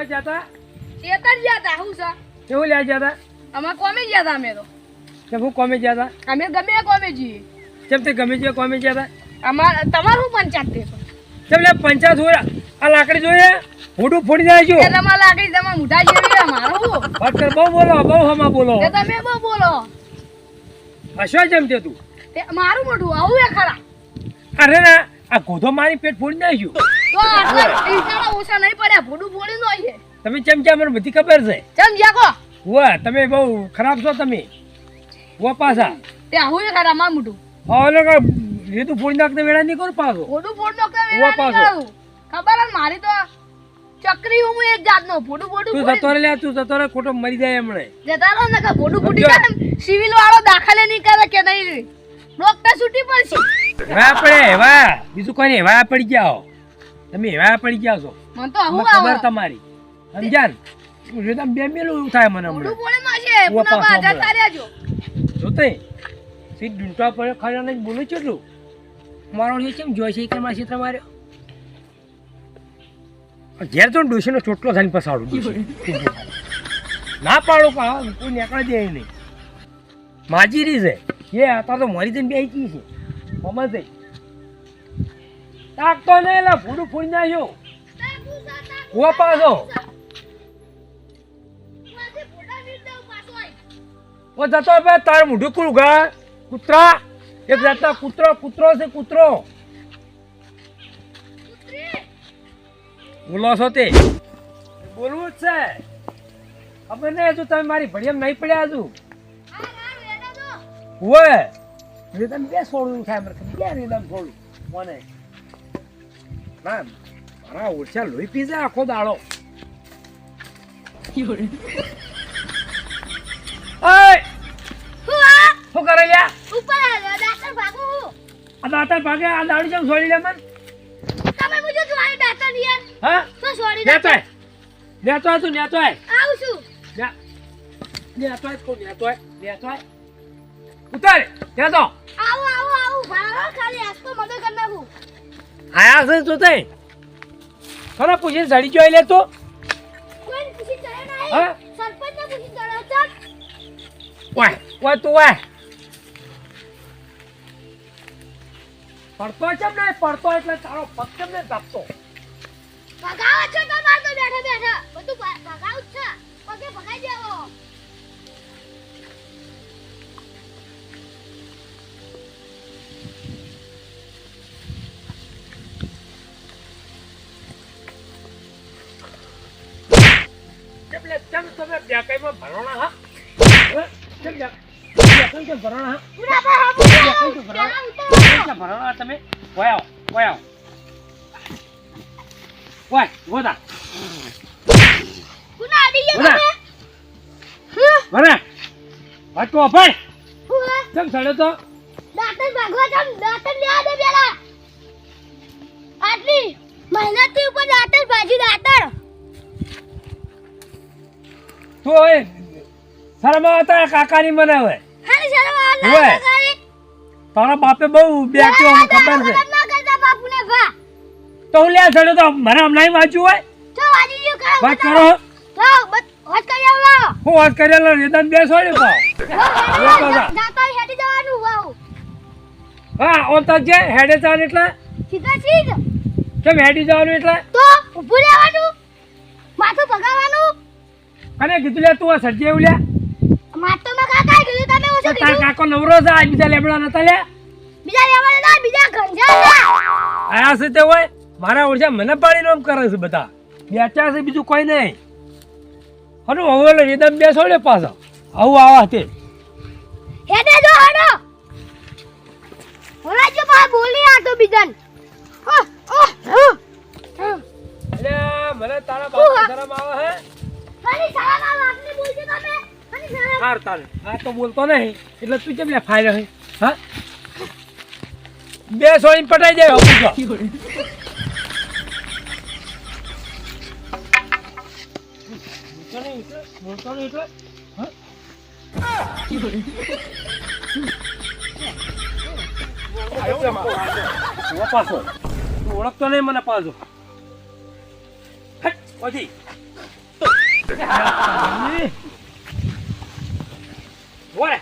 जाता चेतन जाता हूं सा केवल ले जाता અમાર કોમે ગયા હતા અમે તો जब वो कॉमेज जाता અમે ગમે કોમે જઈએ जब ते गमे जो कॉमेज जाता અમાર તમાર હું પંચાયત છે जब ले पंचायत हो आ लाकड़ी जोए फोटो फोड़ी जाय जो એ તમાર લાગી તમાર મુઢા જેવી અમારો હું बात कर बहु हमा बोलो તે તમે બહુ બોલો हसवा जमते तू તે મારું મોઢું આવું એ ખરા अरे ना आ गोधो मारी पेट फोड़ी नाख्यो તો આટલા ઈસાડા ઓછા નહીં પડ્યા ભોડું બોલી નો છે તમે ચમચા મને બધી ખબર છે ચમ જાકો વાહ તમે બહુ ખરાબ છો તમે વો પાછા તે આવું એ ખરા માર મોઢું ઓલો કે રેતું ફોડી નાખને વેળા નહીં કર પાછો ભોડું ફોડ નો કરે ઓ પાછો. ખબર જ મારી તો ચકરી હું એક જાતનો ભોડું ભોડું તું જતો રે લે તું જતો રે ખોટો મરી જાય હમણે જતા રહો ને કે ભોડું ફૂટી જાય સિવિલ વાળો દાખલે નહીં કરે કે નહીં ડોક્ટર છૂટી પડશે વાહ પડે વાહ બીજું કોઈ નહીં વાહ પડી જાઓ તમે વાહ પડી જાઓ છો મને તો આવું મને ખબર આવે તમારી સમજાન રેતમ બે મેલું એવું થાય મને ભોડું હમણે બોલે માં છે ઓ પુના પાછો બાજા તાર્યા જો જોતે સીટ ડૂંટા પડે ખરા નહીં બોલે કેટલું મારો છે કેમ જોઈ છે કે માસી તમારે ઘેર તો ડોશીનો ચોટલો થઈને પસાડું ના પાડો કા કોઈ નીકળે દે નહીં માજીરી છે એ આ તો મરી જઈને બેસી છે મમા થઈ તાક તો નહીં લા ફૂડું ફૂડી નાખ્યો ઓ પાછો ઓ જતો બે તાર મોઢું કુલ ગા કૂતરા એક જાતના કૂતરો છે કૂતરો બોલો છો તે બોલવું જ છે ખબર નહીં હજુ તમે મારી ભડિયામ નહીં પડ્યા હજુ હોય રેતમ બે છોડવું થાય મારે બે રેતમ છોડું મને ના મારા ઓછા લોહી પી જાય આખો દાડો ઓય શું કરે લ્યા ઉપર દાતર ભાગો આ દાતા ભાગે આ દાડી જેમ છોડી લે મન તમે મુજો જોઈ દાતર યાર હા તો છોડી નેતો તું નેતો આવું છું નેતો ઉતાર નેતો આવું ભારો ખાલી આસ્તો મદદ કર નાખું આયા છે તો તે ખરા પૂછીને સડી જોઈ લે તો કોઈ પૂછી ચડે નહીં હા સરપંચ ને પૂછી ચડે ચાલ વાય તું વાય પડતો કેમ નહીં પડતો એટલે તારો પગ કેમ નહીં તાપતો ભગાવ છો તમાર તો બેઠા બધું ભગાવ છે પગે ભગાઈ દેવો કેમ તમે બેકાઈમાં ભરણા હા કેમ ભરણા હા પૂરા પર ભરણા તમે વાય ગોદા કુના આડી બોલા. ગયા ભરે હટકો ભાઈ હું કેમ સડે તો દાતર ભાગવા જમ દાતર લેવા દે પેલા આટલી મહેનતથી ઉપર દાતર ભાજી દાતર તો એ શરમા હતા કાકાની મને હવે હાલે શરમ આ ઓય. ના કરી તારા બાપે બહુ બેઠ્યો અમને ખબર છે ના કરતા બાપુને ભા તો હું લે સડે તો મને હમણાં વાંચ્યું હોય તો વાજી જો કરો વાત કરો તો વાત કરી આવો હું વાત કરેલો રેદાન બે છોડ્યો પાવ દાતર હેડી જવાનું વાવ હા ઓમ તો જે હેડે ચાલ એટલે સીધા સીધ કેમ હેડી જવાનું એટલે તો ઊભું રહેવાનું માથું ભગાવાનું અને કીધું લે તું આ સર્જે એવું લે માથું માં કાકા કીધું તમે ઓછું તાર કીધું કાકો નવરો છે આ બીજા લેબડા નતા લે બીજા લેવાના ના બીજા ગંજા આયા છે તે હોય મારા ઓળખા મને પાડીને આમ કરે છે બધા બેઠા છે બીજું કોઈ નહીં હનો હવે રેદમ બે છોડે પાછો આવું આવા તે હેડે જો હેડો હોરા જો બા બોલી આ તો બીજાન એટલે મને તારા બાપ શરમ આવે હે ખાલી સારા બાપને બોલજો તમે અને હાર તારે આ તો બોલતો નહીં એટલે તું કેમ લે ફાયર હે હા બે સોળીને પટાઈ દે પૂછો બોલતો નહીં એટલે હા પાછો ઓળખતો નહીં મને પાછો પછી ઓય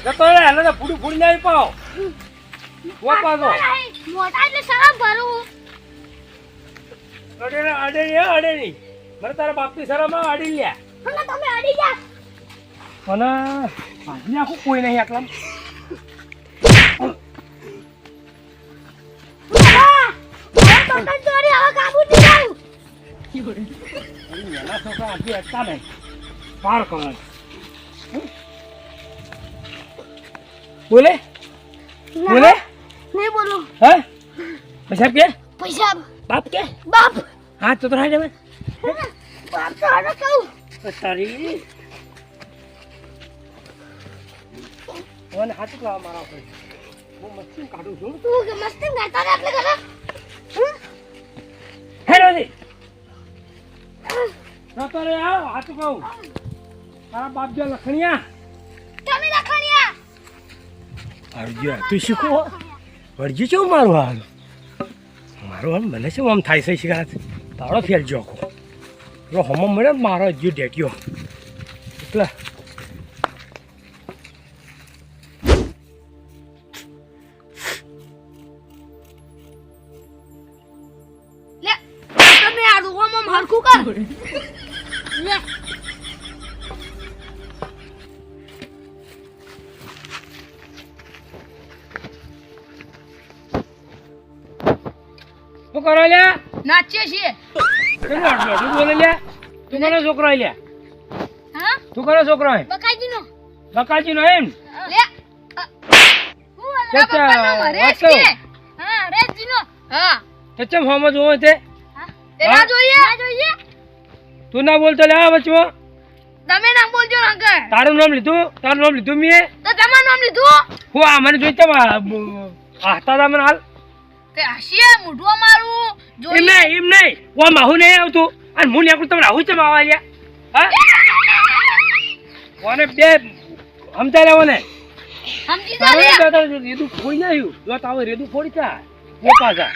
જતો રે એટલે તો ફૂડી ફૂડી નહીં પાવ વાપાસો મોટા એટલે શરમ ભરું અડે નહીં મને તારા બાપની શરમ આવે અડી લ્યા અને તમે અડી જા મને ભાજી નાખું કોઈ નહીં આટલા નાના છોકરા આટલી એકતા નહીં પાર કરે બોલે બોલે નહીં બોલું હા પૈસા કે પૈસા બાપ કે બાપ હા તો રાડે મેં બાપ તો આને કહું તારી મને હાથ લાવ મારા ઉપર હું મસ્તી કાઢું છું તું કે મસ્તી ગાતા ને એટલે કરે હેલો દી તો રે આવ હાથ કહું તારા બાપ જો લખણિયા તમે લખણિયા અરજ્યો તું શીખો અરજ્યો કેવું મારું હાલ મારું હાલ મને શું આમ થાય છે શીખા તારો ફેલ જોખો પેલો હમો મળે મારો હજુ ડેટ્યો એટલે લે તમે આ રૂમમાં હરખું કર લે શું કરો લ્યા નાચીએ છીએ તું બોલે લ્યા તું કરો છોકરો લ્યા હા તું કરો છોકરો બકાજીનો બકાજીનો એમ લે હું ચાચા, રેસ વાંચો. કે હા રેસજીનો હા તો ચમ હોમો જોવો તે તે ના જોઈએ તું ના બોલતો લે આ વચમાં તમે નામ બોલજો ને અંકલ તારું નામ લીધું મેં તો તમારું નામ લીધું હું આ મને જોઈ ચમ હાથતા તા મને હાલ તે હસીએ મોઢું મારું એમ નહીં ઓ માહુ નહીં આવતું અને હું નીકળું તમને આવું ચમ આવા લ્યા હા ઓને બે સમજાય લેવો ને સમજી જા લે રેદું ફોડી નાખ્યું જો તાવે રેદું ફોડી ચા એ પાછા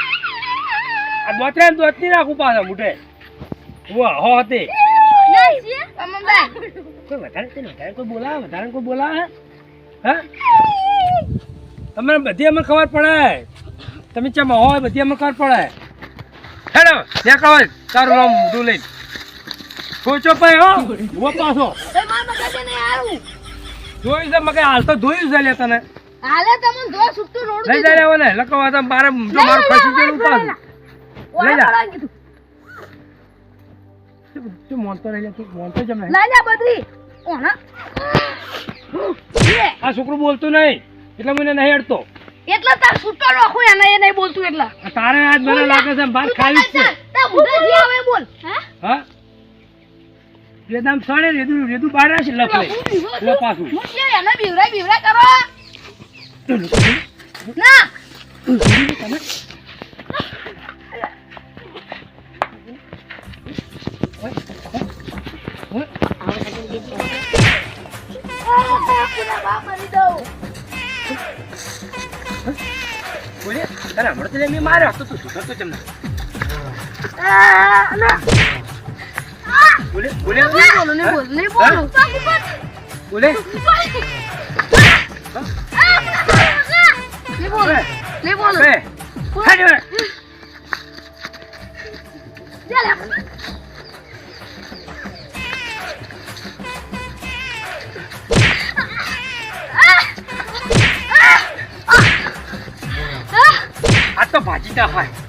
આ બોતરા દોત નહીં રાખું પાછા મુઠે વાહ હો તે નહીં છે મમ્મા કોઈ વધારે કોઈ બોલાવે હા તમને બધી અમને ખબર પડે તમે ચમ હોય બધી અમને ખબર પડે હેડો ત્યાં કહો તારું નામ મોઢું લઈને સોચો ભાઈ હો વો પાછો એ માર મગજે નહીં આરું જોઈ છે મગે હાલ તો જોયું છે લે તને હાલે તમને દો સુટ્ટુ રોડ લઈ જાય લેવો ને લખવા તો મારે જો મારું ખસી ગયેલું પાછું લઈ જા તું મોનતો નહીં લે તું મોનતો જમ નહીં લઈ જા બદરી ઓના આ છોકરું બોલતું નહીં એટલે મને નહીં અડતો એટલે તાર સુટ્ટો રાખો એને એ નહીં બોલતું એટલે તારે આજ મને લાગે છે બાર ખાલી જ છે તા મુઢા જી આવે બોલ હે હા રેદામ સળે રેદું બહાર છે લખ લે લો પાછું હું છે એને બીવરાય કરો ના પૂરા બાપ મરી દઉં બોલે તને હમણાં તો મેં માર્યો હતો તું સુધરતો જમ ના બોલે બોલે નહીં બોલું બોલે નહીં બોલું બે હાડે ચાલ આ તો ભાજી તા ખાય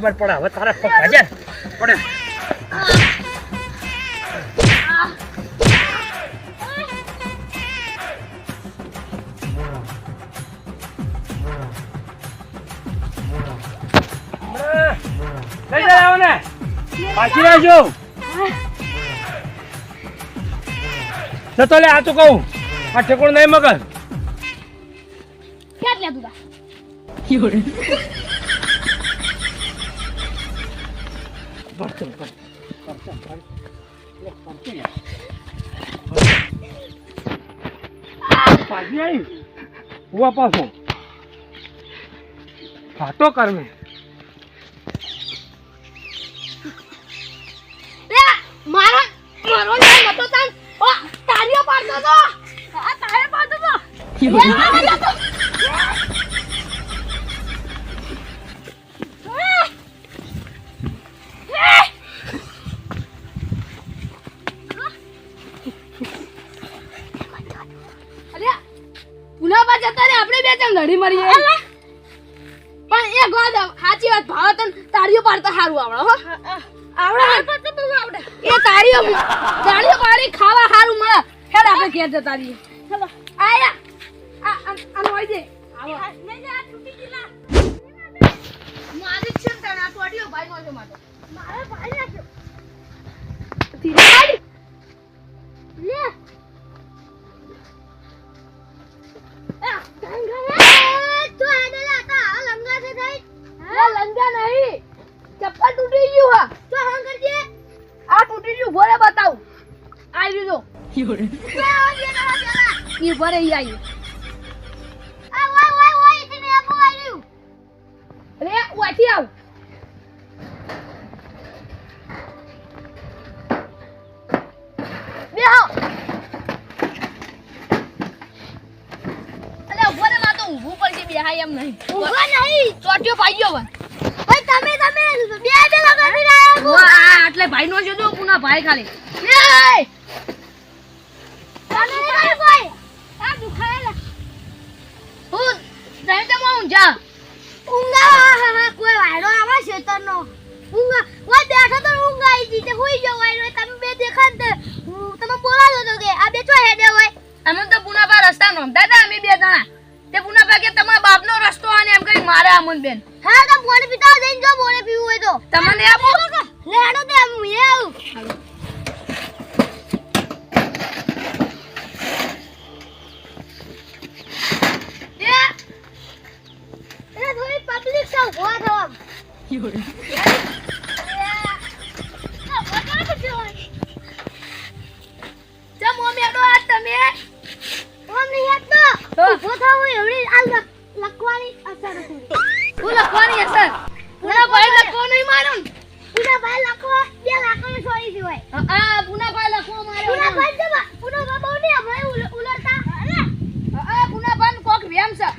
ખબર પડે હવે તારા પગ ભાજે પડે લઈ જાવ ને પાછી રહેજો જતો લે આ તો કહું આ ઠેકોણ નહીં મગર ક્યાં લે તું તા પાછી આવી હુવા પાછો ફાટો કરવે મારો ને નતો તાન ઓ તાળીઓ પાડતો તો આ તાળે પાડતો તો પુલાબા જતા રે આપણે બે જણ લડી મરીએ પણ એક વાત સાચી વાત ભાવ તન તાળીઓ પાડતા સારું આવડે હો આવડે એ તાળીઓ પાડી ખાવા સારું મળે હેડ આપણે ઘેર જતા રહીએ ચલો આયા આ લોઈ દે આવો નહીં આ તૂટી ગીલા માલિક છે તને આ ટોડીઓ ભાઈ નો છે માટે મારે ભાઈ નાખ્યો ધીરે લે ચપ્પલ તૂટી ગયું હા તો હંગ કરજે આ તૂટી ગયું ભોરે બતાવ આવી જો ઈ ભરે ઈ આવી આ ઓય ઇતને આપો આવ્યું રે ઓથી આવ બેહો અલે ભોરે માં તો ઊભું પડશે બેહાય એમ નહીં ઊભા નહીં ચોટ્યો પાઈ ગયો ભાઈ તમે બે લગાવી રહ્યા છો આ એટલે ભાઈ નો જો પુના ભાઈ ખાલી એ તમે ભાઈ આ દુખાયેલા હું જાય તો ઊંઘા ઊંઘા કોઈ વાયરો આવે શેતરનો ઊંઘા ઓય બેઠો તો ઊંઘ આવી ગઈ તે હોઈ ગયો વાયરો તમે બે દેખાન તે તમે બોલાવો તો કે આ બે ચો હેડે હોય અમે તો પુના પર રસ્તા નો દાદા અમે બે જણા તે પુના પર કે તમારા બાપનો રસ્તો આને એમ કરી મારે અમન બેન હા તો બોને પીતા જઈને જો બોને પીવું હોય તો તમને આપો લે આડો તે હું એ આવું એ થોડી પબ્લિક સો ઉભા થવા જમ મમ્મી આડો આ તમે મમ્મી યાદ તો ઉભો થાવ એવડી આ લખવાની અસર હતી હું લખવાની અસર પુના ભાઈ લખો નહીં મારું પુના ભાઈ લખો બે લાખનો સોરી સિવાય આ પુના ભાઈ લખો મારે પુના ભાઈ જવા પુના ભાઈ બહુ ને અમે ઉલરતા આ પુના ભાઈ કોક વેમ છે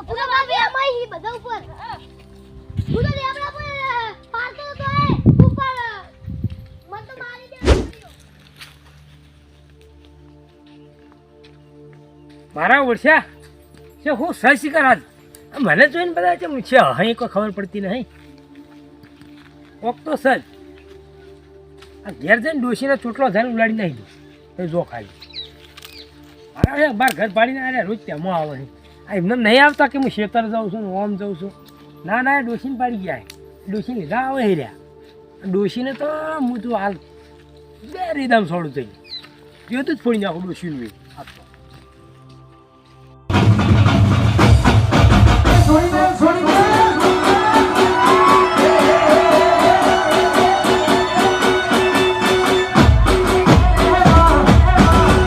પુના ભાઈ વેમ હી બધા ઉપર પુના લે આપડા પર પારતો તો એ ઉપર મન તો મારી દે મારા ઓળખ્યા છે હું સહી કરા મને જોઈને બધા છે છે અહીં કોઈ ખબર પડતી નહીં કોક તો સજ આ ઘેર જઈને ડોશીને ચોટલો જઈને ઉલાડી નાખી દો તો જો ખાલી મારા બાર ઘર પાડીને અરે રોજ તેમાં આવે છે આ એમને નહીં આવતા કે હું શેતર જાઉં છું ને ઓમ જાઉં છું ના ના એ ડોશીને પાડી ગયા ડોશી લીધા આવે હે રહ્યા ડોશીને તો હું તો હાલ બે રીદામ છોડું થઈ ગયું જ ફોડી નાખું ડોશીનું આપતો